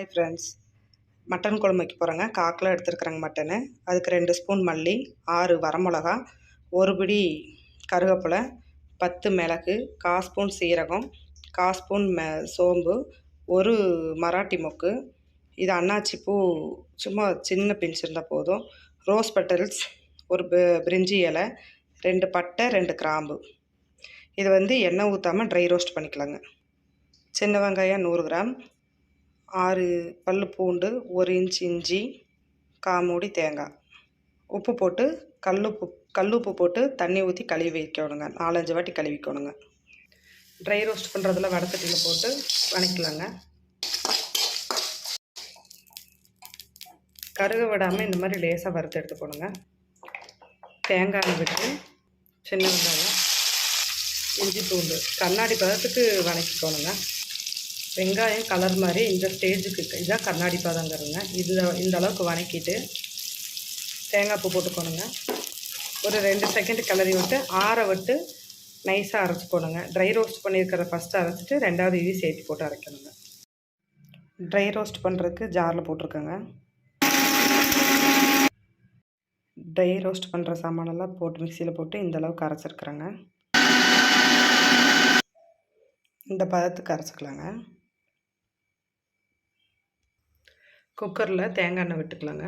Hi friends, mutton குழம்பு வைக்க போகிறேங்க. 1/4 கிலோ எடுத்துருக்குறேங்க மட்டனு. அதுக்கு 2 ஸ்பூன் மல்லி, 6 வரமிளகா, 1 பிடி கருவேப்பிலை, 10 மிளகு, 1/4 ஸ்பூன் சீரகம், 1/4 ஸ்பூன் சோம்பு, 1 மராட்டி மொக்கு, இது அன்னாச்சி பூ சும்மா சின்ன பிஞ்ச் இருந்தால் போதும், ரோஸ் பெட்டல்ஸ், 1 பிரிஞ்சி இலை, 2 பட்டை, 2 கிராம்பு. இது எண்ணெய் ஊற்றாமல் ட்ரை ரோஸ்ட் பண்ணிக்கலாங்க. சின்ன வெங்காயம் 100 கிராம், 6 பல் பூண்டு, 1 இன்ச் இஞ்சி, 1/4 மூடி தேங்காய். உப்பு போட்டு கல்லுப்பு போட்டு தண்ணி ஊற்றி கழுவி வைக்கணுங்க. 4-5 வாட்டி கழுவிக்கணுங்க. ட்ரை ரோஸ்ட் பண்ணுறதுல வடச்சட்டியில் போட்டு வதக்கிக்கலாங்க. கருக விடாமல் இந்த மாதிரி லேசாக வறுத்து எடுத்துக்கணுங்க. தேங்காய் விட்டு சின்ன வெங்காயம், இஞ்சி பூண்டு கண்ணாடி பதத்துக்கு வதக்கிக்கணுங்க. வெங்காயம் கலர் மாதிரி இந்த ஸ்டேஜுக்கு இதான் கண்ணாடி பதங்கிறதுங்க. இந்த அளவுக்கு வதக்கிட்டு தேங்காய் பூ போட்டுக்கணுங்க. ஒரு 2 செகண்ட் கிளறி விட்டு ஆற விட்டு நைஸாக அரைச்சிக்கணுங்க. ட்ரை ரோஸ்ட் பண்ணியிருக்கிறத ஃபஸ்ட்டு அரைச்சிட்டு 2வது இது சேர்த்து போட்டு அரைக்கணுங்க. ட்ரை ரோஸ்ட் பண்ணுறதுக்கு ஜாரில் போட்டிருக்கேங்க. ட்ரை ரோஸ்ட் பண்ணுற சாமானெல்லாம் போட்டு மிக்சியில் போட்டு இந்த அளவுக்கு அரைச்சிருக்குறேங்க. இந்த பதத்துக்கு அரைச்சிக்கலாங்க. குக்கரில் தேங்காய் எண்ணெய் விட்டுக்கலாங்க.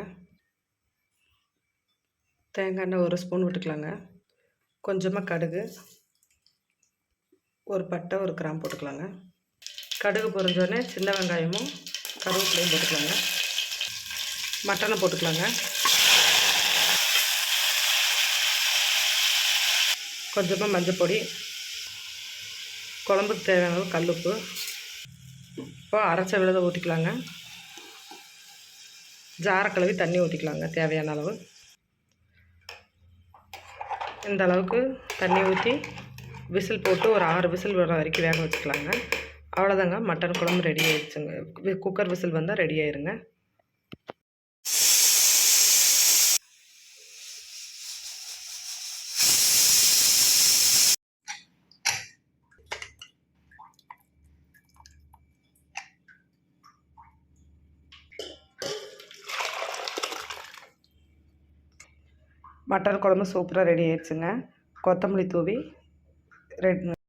தேங்காய் எண்ணெய் 1 ஸ்பூன் விட்டுக்கலாங்க. கொஞ்சமாக கடுகு, 1 பட்டை, 1 கிராம்பு போட்டுக்கலாங்க. கடுகு பொரிஞ்சோடனே சின்ன வெங்காயமும் கருவேப்பிலையும் போட்டுக்கலாங்க. மட்டனை போட்டுக்கலாங்க. கொஞ்சமாக மஞ்சள் பொடி, குழம்புக்கு தேவையான அளவு கல்லுப்பு. இப்போ அரைச்ச விழுதை ஊற்றிக்கலாங்க. ஜாரை கழுவி தண்ணி ஊற்றிக்கலாங்க தேவையான அளவு. இந்த அளவுக்கு தண்ணி ஊற்றி விசில் போட்டு ஒரு 6 விசில் வர வரைக்கும் வேக வச்சுக்கலாங்க. அவ்வளோதாங்க, மட்டன் குழம்பு ரெடி ஆயிடுச்சுங்க. குக்கர் விசில் வந்தால் ரெடி ஆயிருங்க. மட்டன் குழம்பு சூப்பராக ரெடி ஆயிடுச்சுங்க. கொத்தமல்லி தூவி